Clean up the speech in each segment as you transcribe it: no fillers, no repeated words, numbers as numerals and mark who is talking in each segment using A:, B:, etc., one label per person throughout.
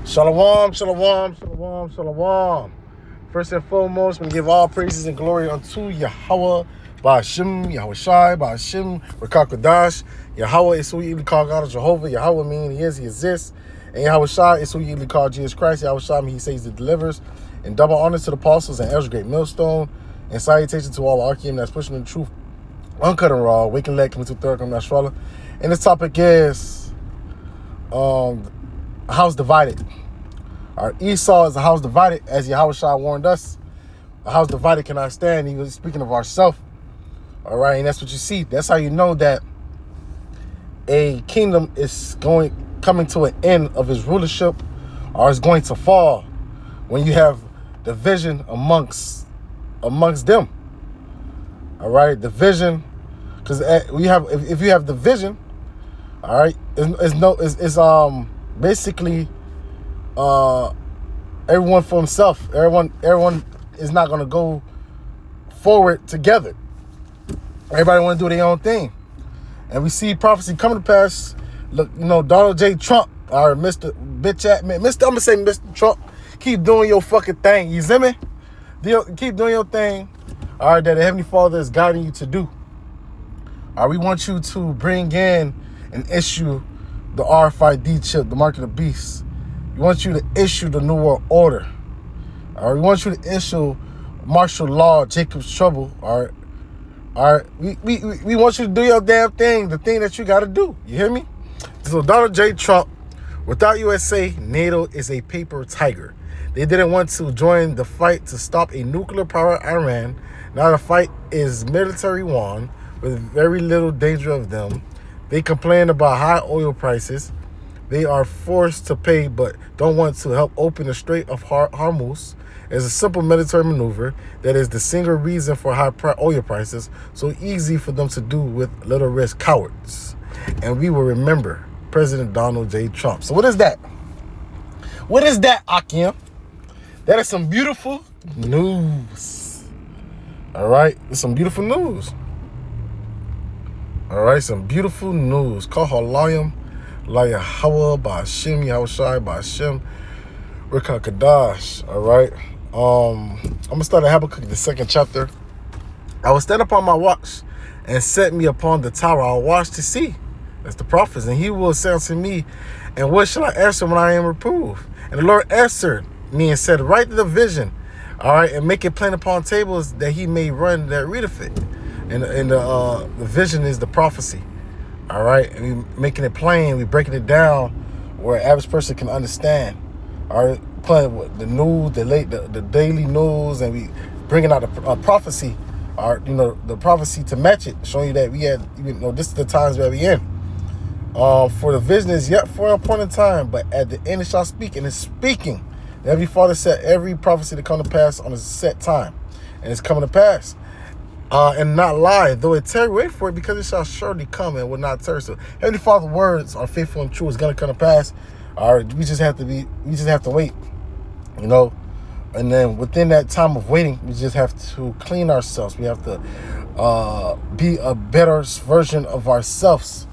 A: Shalom, shalom, shalom, shalom. First and foremost, we give all praises and glory unto Yahweh, Ba'ashem, Yahweh Shai, Ba'ashem, Rakakadash. Yahweh is who you usually call God, Jehovah. Yahweh means he is, he exists. And Yahweh Shai is who you usually call Jesus Christ. Yahweh Shai means he saves and delivers. And double honor to the apostles and Ezra Great Millstone. And salutation to all the Archeim that's pushing the truth, uncut and raw, waking leg, coming to third, coming Nasrallah. And this topic is a house divided. Our Esau is a house divided, as Yahweh Shai warned us. A house divided cannot stand. He was speaking of ourselves. All right, and that's what you see. That's how you know that a kingdom is coming to an end of his rulership, or is going to fall, when you have division amongst them. All right, division, because we have if you have division, all right, it's basically everyone for himself. Everyone is not going to go forward together. Everybody want to do their own thing. And we see prophecy coming to pass. Look, Donald J. Trump, or Mr. Bitch at man, I'm going to say Mr. Trump, keep doing your fucking thing. You see me? Keep doing your thing, all right, that the Heavenly Father is guiding you to do. All right, we want you to bring in and issue the RFID chip, the mark of the beast. We want you to issue the New World Order. All right, we want you to issue martial law, Jacob's trouble. All right. We want you to do your damn thing, the thing that you got to do. You hear me? So Donald J. Trump, without USA, NATO is a paper tiger. They didn't want to join the fight to stop a nuclear-powered Iran. Now the fight is military won with very little danger of them. They complain about high oil prices. They are forced to pay, but don't want to help open the Strait of Hormuz. It's a simple military maneuver that is the single reason for high oil prices. So easy for them to do with little risk. Cowards. And we will remember President Donald J. Trump. So what is that? What is that, Akim? That is some beautiful news. All right? It's some beautiful news. All right? Some beautiful news. Kahalayim. La Yahweh, Ba'ashem, Yahweh Shai, Ba'ashem, Rakakadash. All right. I'm going to start at Habakkuk, the second chapter. I will stand upon my watch and set me upon the tower. I'll watch to see. That's the prophets. And he will say unto me, and what shall I answer when I am reproved? And the Lord answered me and said, write the vision, all right, and make it plain upon tables that he may run that readeth it. And the vision is the prophecy. All right, and we making it plain, we breaking it down where an average person can understand. All right, playing with the news, the daily news, and we bringing out a prophecy, or the prophecy to match it, showing you that we had, this is the times that we in. For the vision is yet for a point in time, but at the end it shall speak, and it's speaking. Every Father said every prophecy to come to pass on a set time, and it's coming to pass. And not lie, though it tarry, wait for it, because it shall surely come and will not tarry. So Heavenly Father's words are faithful and true. It's gonna come to pass. All right, we just have to wait, And then within that time of waiting, we just have to clean ourselves. We have to be a better version of ourselves.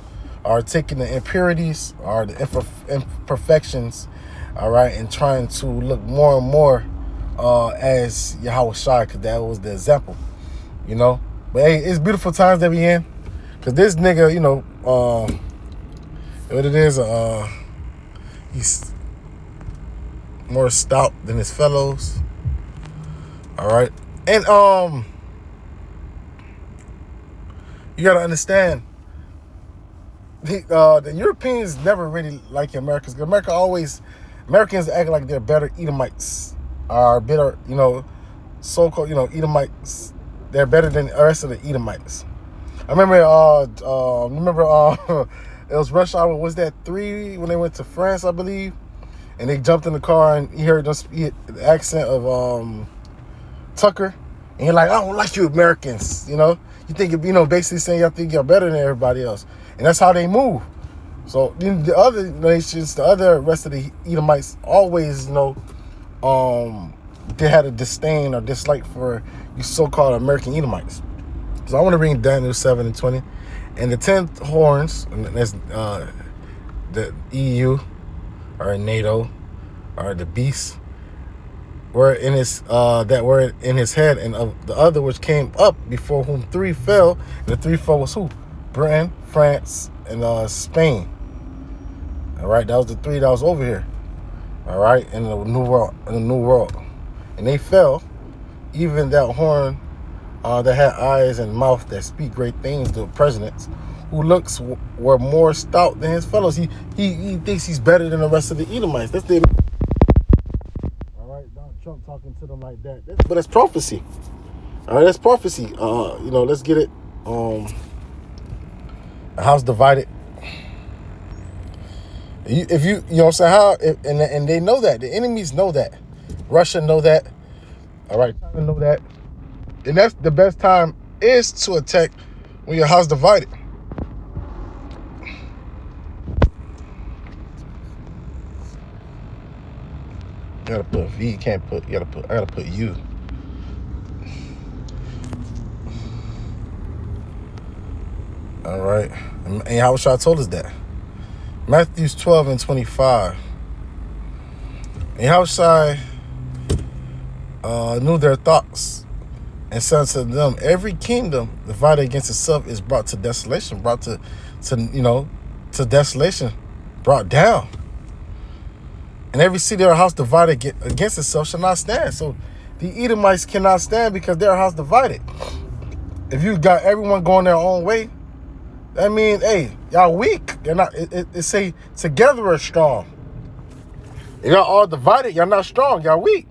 A: Or taking the impurities or the imperfections, all right, and trying to look more and more as Yahweh Shai, because that was the example. But hey, it's beautiful times that we in, because this nigga, what it is, he's more stout than his fellows. All right, and you gotta understand, the Europeans never really like Americans. Americans act like they're better Edomites, or better, so-called, Edomites. They're better than the rest of the Edomites. I remember, it was rush hour. Was that 3 when they went to France, I believe? And they jumped in the car and he heard the accent of Tucker, and he's like, I don't like you Americans. You think, basically saying y'all think you're better than everybody else, and that's how they move. So the other nations, rest of the Edomites, always, they had a disdain or dislike for you so-called American Edomites. So I want to read Daniel 7:20. And the 10 horns, and that's the EU or NATO, All right, the beast were in his that were in his head, and of the other which came up, before whom 3 fell. And the 3 fell was who? Britain, France, and Spain. All right, that was the 3 that was over here. All right, in the new world, and they fell. Even that horn that had eyes and mouth that speak great things, the presidents, who looks were more stout than his fellows. He thinks he's better than the rest of the Edomites. That's the. All right, Donald Trump talking to them like that. But that's prophecy. All right, that's prophecy. Let's get it. A house divided. If you know what I'm saying, how, and they know that. The enemies know that. Russia know that. All right, China know that. And that's the best time is to attack when your house divided. You gotta put V, you can't put, I gotta put U. All right. And Yahushua told us that. Matthew 12:25. And Yahushua knew their thoughts and said to them, every kingdom divided against itself is brought to desolation, brought to desolation, brought down. And every city or house divided against itself shall not stand. So the Edomites cannot stand because their house divided. If you got everyone going their own way, that means, hey, y'all weak. You're not. It say together are strong. If y'all all divided, y'all not strong. Y'all weak.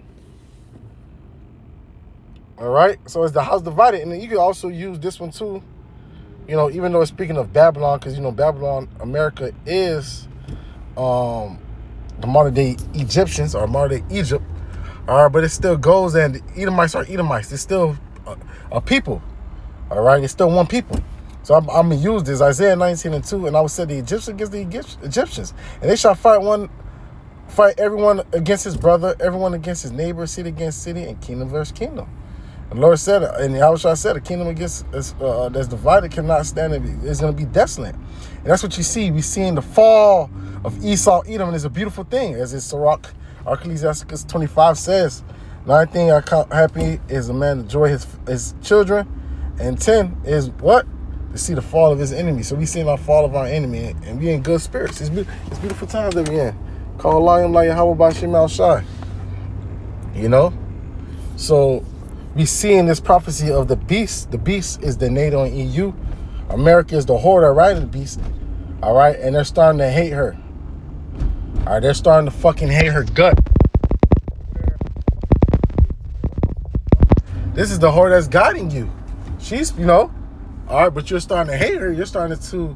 A: All right. So it's the house divided, and then you can also use this one too. Even though it's speaking of Babylon, because Babylon, America is the modern day Egyptians or modern day Egypt. All right, but it still goes, and the Edomites are Edomites. It's still a people. All right, it's still one people. So I'm going to use this, Isaiah 19:2, and I will set the Egyptians against the Egyptians. And they shall fight everyone against his brother, everyone against his neighbor, city against city, and kingdom versus kingdom. And the Lord said, and Yahushua said, a kingdom against that's divided cannot stand. It's going to be desolate. And that's what you see. We're seeing the fall of Esau, Edom, and it's a beautiful thing. As in Sirach, Ecclesiasticus 25 says, 9 thing I count happy is a man to enjoy his children, and 10 is what? To see the fall of his enemy. So we seeing our fall of our enemy, and we in good spirits. It's beautiful times that we in. Call Lion like Yahweh by Shemal Shai. So we seeing this prophecy of the beast. The beast is the NATO and EU. America is the whore that riding the beast. All right, and they're starting to hate her. All right, they're starting to fucking hate her gut. This is the whore that's guiding you. She's, all right, but you're starting to hate her. You're starting to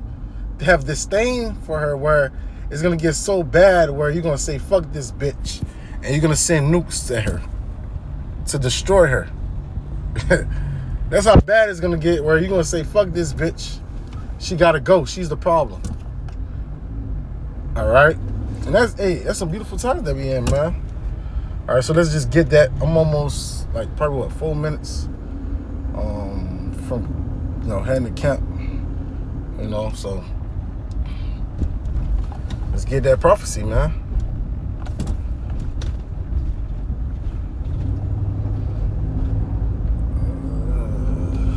A: have disdain for her, where it's going to get so bad where you're going to say, fuck this bitch. And you're going to send nukes to her to destroy her. That's how bad it's going to get, where you're going to say, fuck this bitch. She got to go. She's the problem. All right. And that's some beautiful times that we in, man. All right, so let's just get that. I'm almost, probably, 4 minutes from... heading to camp, so let's get that prophecy, man.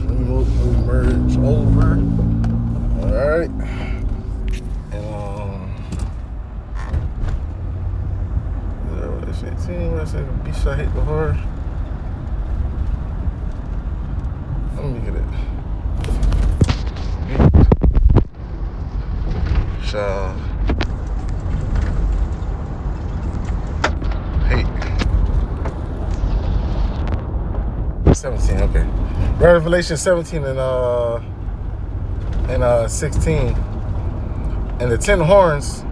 A: Let me merge over. All right. And, 15, when I say the beast shall hate the whore. Let me get it. Shall hate 17. Okay, Revelation 17 and 16, and the 10 horns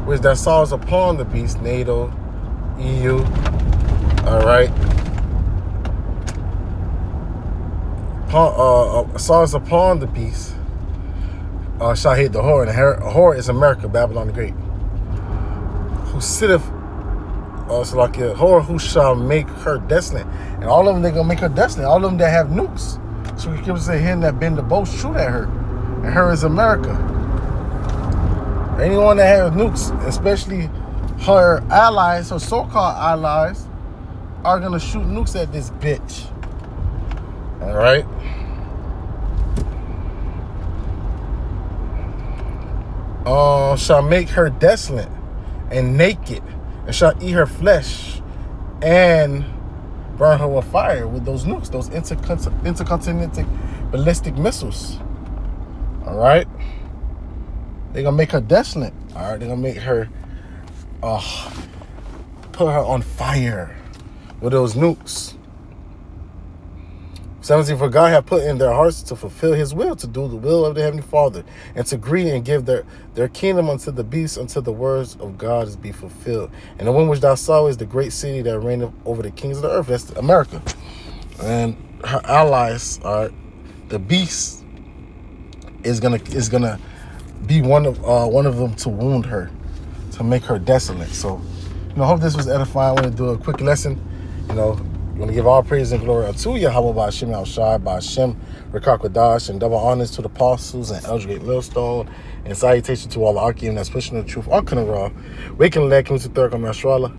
A: which that saws upon the beast, NATO, EU. All right. Saws upon the beast. Shall hate the whore, and the whore is America, Babylon the Great, who sitteth, so like a whore who shall make her desolate. And all of them, they're going to make her desolate. All of them that have nukes. So we can say, him that bend the bow, shoot at her. And her is America. Anyone that has nukes, especially her allies, her so-called allies, are gonna shoot nukes at this bitch. All right. Shall make her desolate and naked, and shall eat her flesh, and burn her with fire with those nukes, those intercontinental ballistic missiles. All right. They're gonna make her desolate. All right. They're gonna make her, put her on fire with those nukes. 17, for God hath put in their hearts to fulfill his will, to do the will of the Heavenly Father, and to agree and give their kingdom unto the beasts, until the words of God is be fulfilled. And the one which thou saw is the great city that reigneth over the kings of the earth. That's America. And her allies are the beast is gonna be one of them to wound her, to make her desolate. So, I hope this was edifying. I want to do a quick lesson. I'm going to give all praise and glory unto Yahweh by Hashem Al-Shai, by Hashem Rekakwadash, and double honors to the apostles and Eldridge Millstone, and salutation to all the Archeim that's pushing the truth on Kanara, waking the leg to third on Nasrallah.